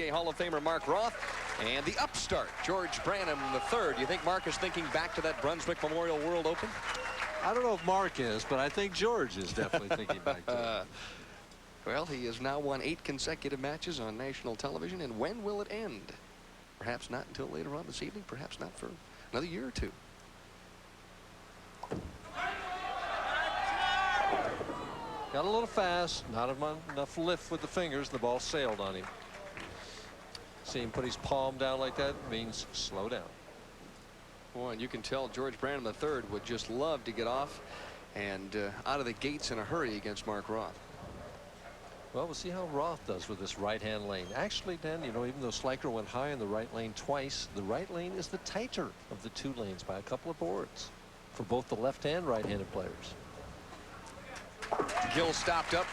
Hall of Famer Mark Roth and the upstart George-Branham-III. Do you think Mark is thinking back to that Brunswick Memorial World Open? I don't know if Mark is, but I think George is definitely thinking back to it. Well, he has now won 8 consecutive matches on national television, and when will it end? Perhaps not until later on this evening, perhaps not for another year or two. Got a little fast, not enough lift with the fingers, the ball sailed on him. See him put his palm down like that means slow down. Boy, and you can tell George-Branham-III would just love to get off and out of the gates in a hurry against Mark Roth. Well, we'll see how Roth does with this right-hand lane. Actually, Dan, you know, even though Sliker went high in the right lane twice, the right lane is the tighter of the 2 lanes by a couple of boards for both the left and right-handed players. Gil stopped up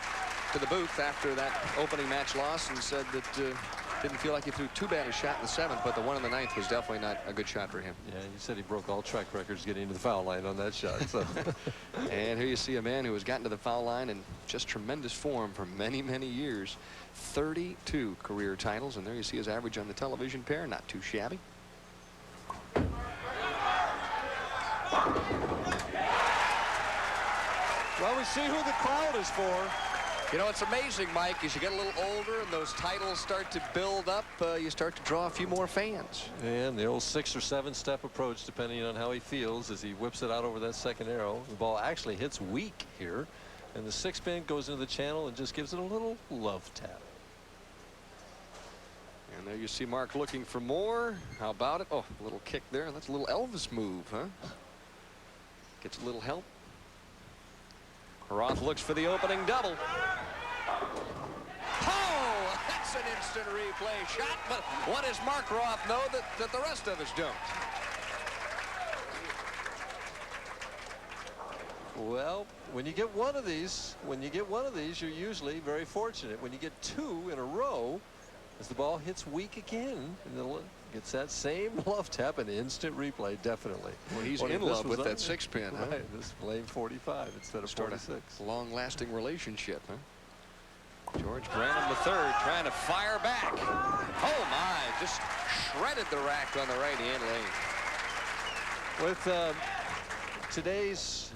to the booth after that opening match loss and said that didn't feel like he threw too bad a shot in the 7th, but the one in the 9th was definitely not a good shot for him. Yeah, he said he broke all track records getting into the foul line on that shot. So. And here you see a man who has gotten to the foul line in just tremendous form for many, many years. 32 career titles, and there you see his average on the television pair. Not too shabby. Well, we see who the crowd is for. You know, it's amazing, Mike, as you get a little older and those titles start to build up, you start to draw a few more fans. And the old 6 or 7 step approach, depending on how he feels as he whips it out over that second arrow. The ball actually hits weak here, and the 6-pin goes into the channel and just gives it a little love tap. And there you see Mark looking for more. How about it? Oh, a little kick there. That's a little Elvis move, huh? Gets a little help. Roth looks for the opening double. Oh, that's an instant replay shot, but what does Mark Roth know that the rest of us don't? Well, when you get one of these, you're usually very fortunate. When you get 2 in a row, as the ball hits weak again, and it gets that same love tap, an instant replay, definitely. Well, he's in love with that 6-pin, huh? Right, this blame 45 instead of 46. A long-lasting relationship, huh? George-Branham-III trying to fire back. Oh my, just shredded the rack on the right-hand lane. With today's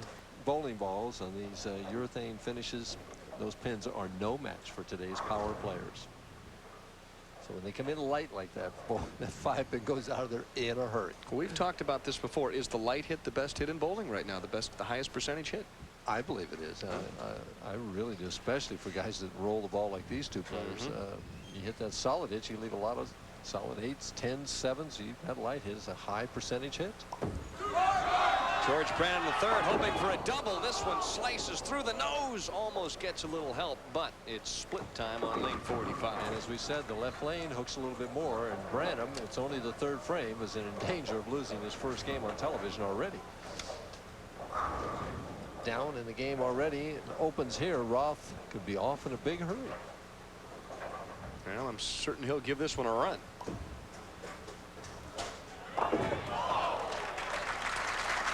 bowling balls on these urethane finishes, those pins are no match for today's power players. So when they come in light like that, boy, that 5-pin goes out of there in a hurry. We've talked about this before. Is the light hit the best hit in bowling right now? The highest percentage hit? I believe it is. I really do, especially for guys that roll the ball like these 2 players. You hit that solid hit, you leave a lot of solid 8s, 10s, 7s. That light hit is a high percentage hit. George-Branham-III hoping for a double. This one slices through the nose, almost gets a little help, but it's split time on lane 45. And as we said, the left lane hooks a little bit more, and Branham, it's only the 3rd frame, is in danger of losing his first game on television already. Down in the game already. It opens here. Roth could be off in a big hurry. Well, I'm certain he'll give this one a run.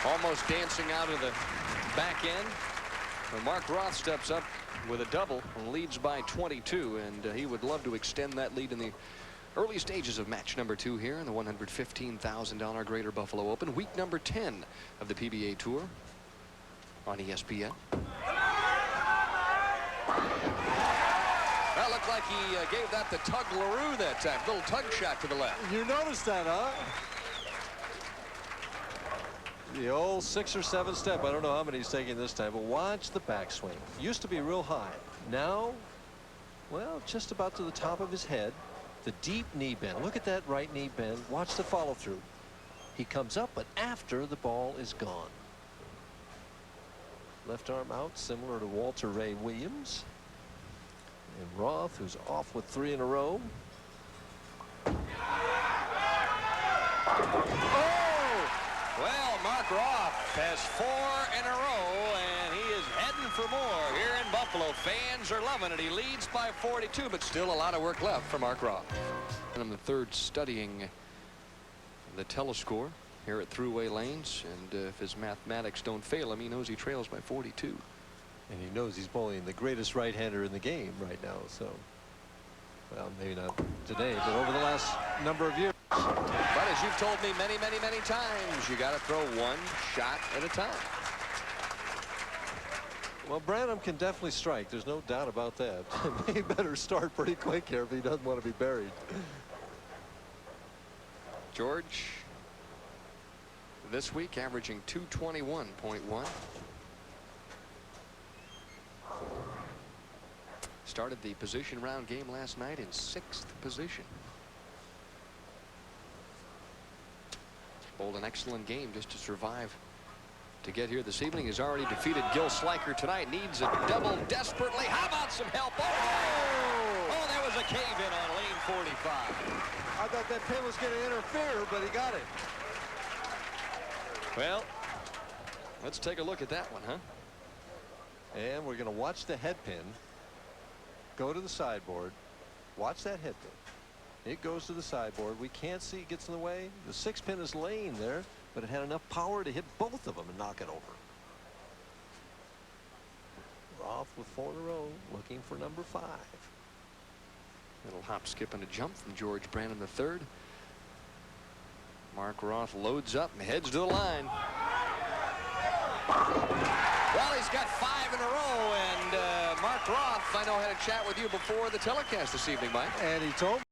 Almost dancing out of the back end. Well, Mark Roth steps up with a double and leads by 22, and he would love to extend that lead in the early stages of match number 2 here in the $115,000 Greater Buffalo Open, week number 10 of the PBA Tour on ESPN. That looked like he gave that the Tug LaRue that time. Little tug shot to the left. You noticed that, huh? The old 6 or 7 step. I don't know how many he's taking this time, but watch the backswing. Used to be real high. Now, well, just about to the top of his head. The deep knee bend. Look at that right knee bend. Watch the follow through. He comes up, but after the ball is gone. Left arm out, similar to Walter Ray Williams. And Roth, who's off with 3 in a row. Well, Mark Roth has 4 in a row, and he is heading for more here in Buffalo. Fans are loving it. He leads by 42, but still a lot of work left for Mark Roth. And I'm the 3rd studying the telescore here at Thruway Lanes, and if his mathematics don't fail him, he knows he trails by 42. And he knows he's bowling the greatest right-hander in the game right now, so, well, maybe not today, but over the last number of years. But as you've told me many, many, many times, you got to throw one shot at a time. Well, Branham can definitely strike. There's no doubt about that. He better start pretty quick here if he doesn't want to be buried. George, this week, averaging 221.1. Started the position round game last night in 6th position. Bowled an excellent game just to survive to get here this evening. Has already defeated Gil Sliker tonight. Needs a double desperately. How about some help? Oh, there was a cave-in on lane 45. I thought that pin was going to interfere, but he got it. Well, let's take a look at that one, huh? And we're going to watch the head pin go to the sideboard. Watch that head pin. It goes to the sideboard. We can't see it gets in the way. The 6 pin is laying there, but it had enough power to hit both of them and knock it over. Roth with 4 in a row, looking for number 5. Little hop, skip, and a jump from George-Branham-III. Mark Roth loads up and heads to the line. Well, he's got 5 in a row, and Mark Roth, I know, had a chat with you before the telecast this evening, Mike. And he told me